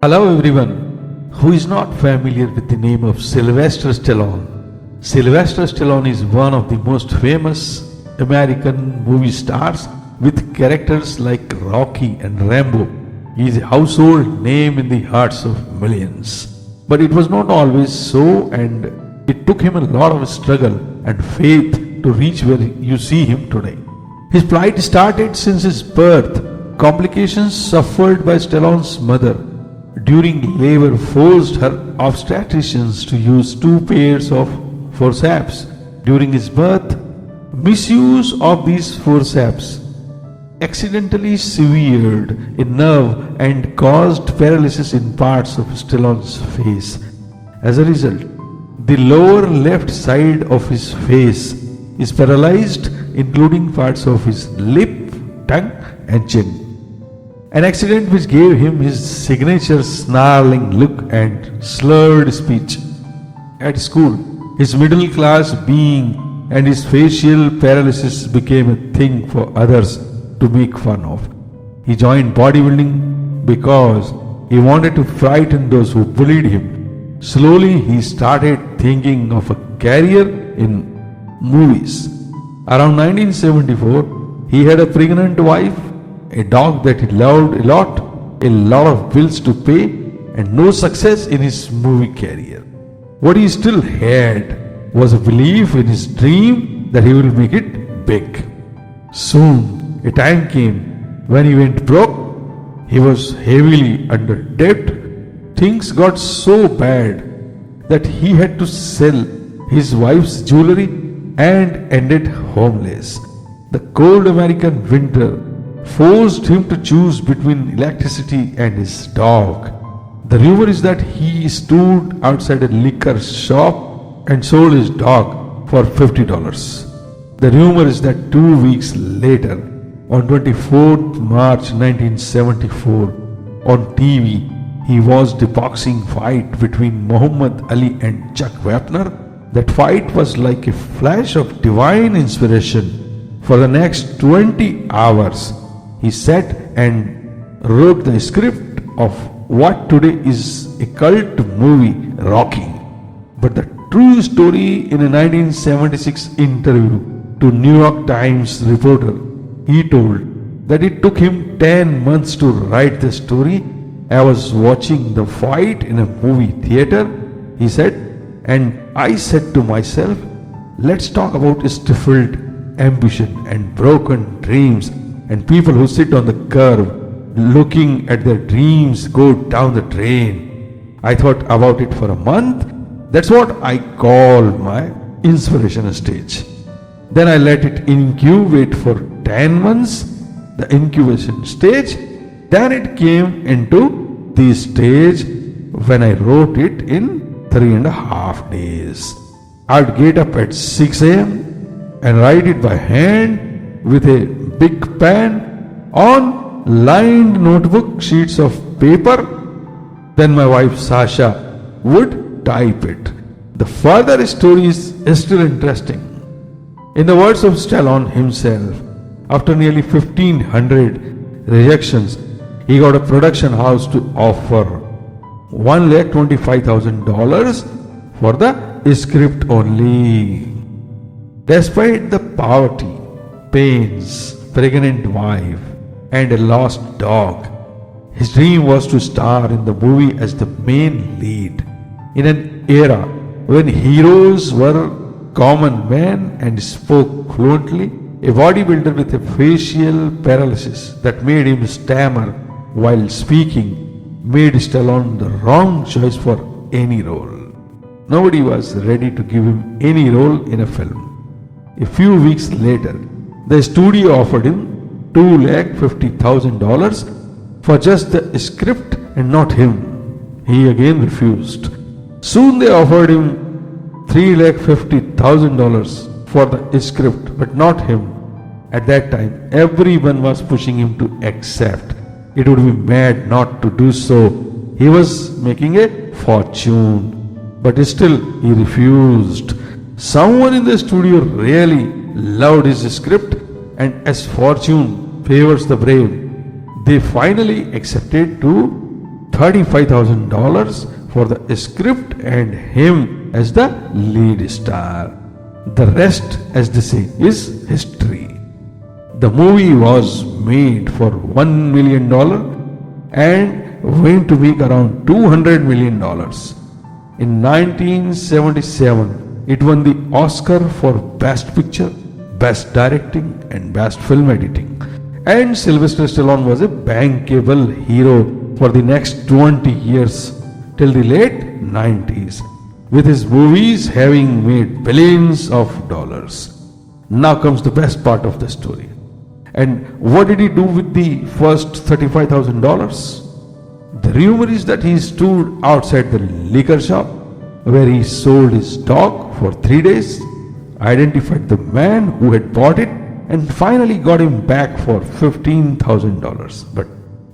Hello everyone. Who is not familiar with the name of Sylvester Stallone? Sylvester Stallone is one of the most famous American movie stars with characters like Rocky and Rambo. He is a household name in the hearts of millions. But it was not always so, and it took him a lot of struggle and faith to reach where you see him today. His plight started since his birth. Complications suffered by Stallone's mother during labor forced her obstetricians to use 2 pairs of forceps during his birth. Misuse of these forceps accidentally severed a nerve and caused paralysis in parts of Stallone's face. As a result, the lower left side of his face is paralyzed, including parts of his lip, tongue, and chin. An accident which gave him his signature snarling look and slurred speech. At school, his middle class being and his facial paralysis became a thing for others to make fun of. He joined bodybuilding because he wanted to frighten those who bullied him. Slowly, he started thinking of a career in movies. Around 1974, he had a pregnant wife, a dog that he loved a lot of bills to pay, and no success in his movie career. What he still had was a belief in his dream that he will make it big. Soon, a time came when he went broke. He was heavily under debt. Things got so bad that he had to sell his wife's jewelry and ended homeless. The cold American winter forced him to choose between electricity and his dog. The rumor is that he stood outside a liquor shop and sold his dog for $50. The rumor is that 2 weeks later, on 24th March 1974, on TV, he watched a boxing fight between Muhammad Ali and Chuck Wepner. That fight was like a flash of divine inspiration. For the next 20 hours, he sat and wrote the script of what today is a cult movie, Rocky. But the true story, in a 1976 interview to New York Times reporter, he told that it took him 10 months to write the story. I was watching the fight in a movie theater, he said, and I said to myself, let's talk about stifled ambition and broken dreams and people who sit on the curb looking at their dreams go down the drain. I thought about it for a month. That's what I call my inspiration stage. Then I let it incubate for 10 months, the incubation stage. Then it came into the stage when I wrote it in 3.5 days. I'd get up at 6 a.m. and write it by hand with a big pen on lined notebook sheets of paper. Then my wife Sasha would type it. The further story is still interesting. In the words of Stallone himself, after nearly 1,500 rejections, he got a production house to offer $1,25,000 for the script only. Despite the poverty, pains, pregnant wife, and a lost dog, his dream was to star in the movie as the main lead. In an era when heroes were common men and spoke fluently, a bodybuilder with a facial paralysis that made him stammer while speaking made Stallone the wrong choice for any role. Nobody was ready to give him any role in a film. A few weeks later, the studio offered him $250,000 for just the script and not him. He again refused. Soon they offered him $350,000 for the script but not him. At that time, everyone was pushing him to accept. It would be mad not to do so. He was making a fortune. But still he refused. Someone in the studio really loved his script, and as fortune favors the brave, they finally accepted to $35,000 for the script and him as the lead star. The rest, as they say, is history. The movie was made for $1 million and went to make around $200 million. In 1977, it won the Oscar for Best Picture, Best Directing and Best Film Editing. And Sylvester Stallone was a bankable hero for the next 20 years till the late 90s, with his movies having made billions of dollars. Now comes the best part of the story. And what did he do with the first $35,000? The rumor is that he stood outside the liquor shop where he sold his dog for 3 days, identified the man who had bought it, and finally got him back for $15,000. But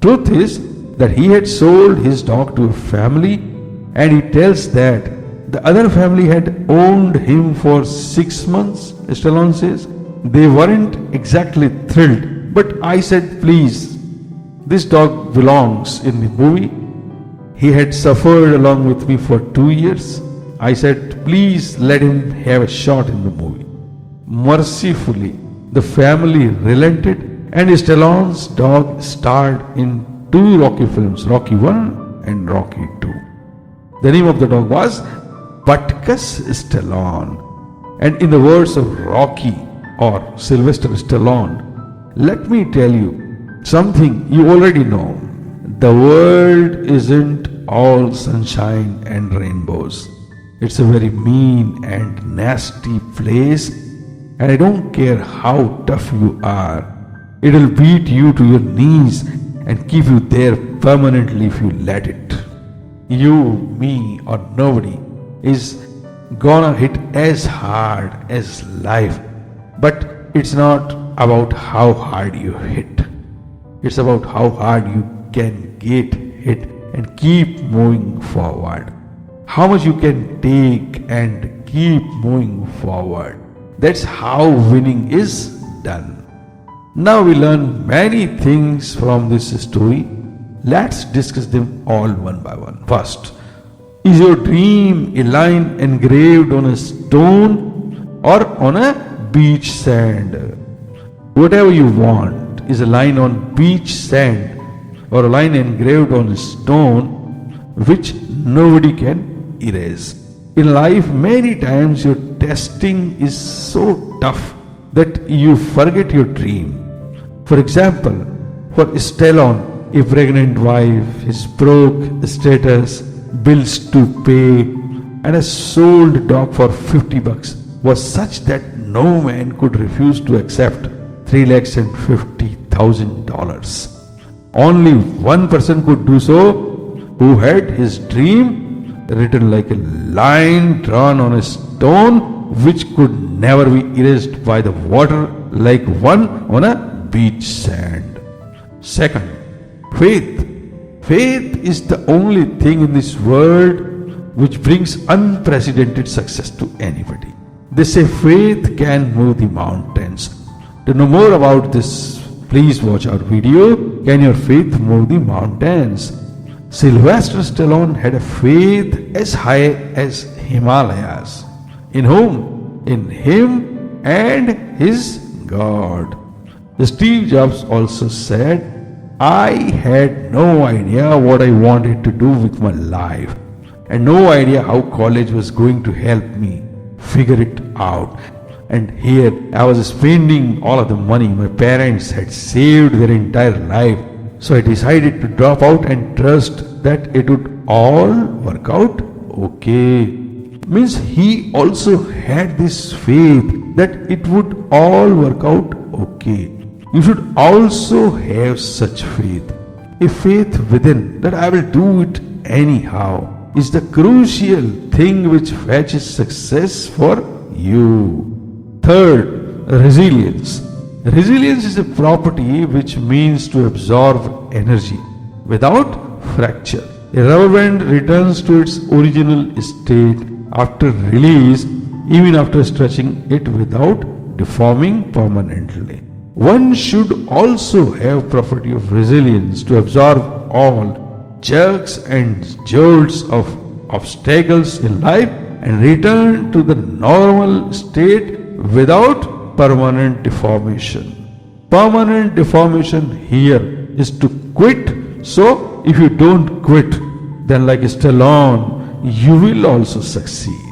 truth is that he had sold his dog to a family, and he tells that the other family had owned him for 6 months. Stallone says they weren't exactly thrilled, but I said, please, this dog belongs in the movie. He had suffered along with me for 2 years. I said, please let him have a shot in the movie. Mercifully, the family relented, and Stallone's dog starred in 2 Rocky films, Rocky 1 and Rocky 2. The name of the dog was Butkus Stallone. And in the words of Rocky or Sylvester Stallone, let me tell you something you already know. The world isn't all sunshine and rainbows. It's a very mean and nasty place, and I don't care how tough you are. It'll beat you to your knees and keep you there permanently if you let it. You, me, or nobody is gonna hit as hard as life, but it's not about how hard you hit. It's about how hard you can get hit and keep moving forward. How much you can take and keep moving forward. That's how winning is done. Now we learn many things from this story. Let's discuss them all one by one. First, is your dream a line engraved on a stone or on a beach sand? Whatever you want is a line on beach sand or a line engraved on a stone which nobody can erase. In life, many times your testing is so tough that you forget your dream. For example, for Stallone, a pregnant wife, his broke status, bills to pay, and a sold dog for $50 was such that no man could refuse to accept $350,000. Only one person could do so, who had his dream written like a line drawn on a stone which could never be erased by the water like one on a beach sand. Second, faith. Faith is the only thing in this world which brings unprecedented success to anybody. They say faith can move the mountains. To know more about this, please watch our video, Can Your Faith Move the Mountains? Sylvester Stallone had a faith as high as Himalayas. In whom? In him and his God. Steve Jobs also said, I had no idea what I wanted to do with my life and no idea how college was going to help me figure it out. And here I was spending all of the money my parents had saved their entire life. So I decided to drop out and trust that it would all work out okay. Means he also had this faith that it would all work out okay. You should also have such faith. A faith within that I will do it anyhow is the crucial thing which fetches success for you. Third, resilience. Resilience is a property which means to absorb energy without fracture. A rubber band returns to its original state after release, even after stretching it without deforming permanently. One should also have property of resilience to absorb all jerks and jolts of obstacles in life and return to the normal state without permanent deformation. Permanent deformation here is to quit. So if you don't quit, then like Stallone, you will also succeed.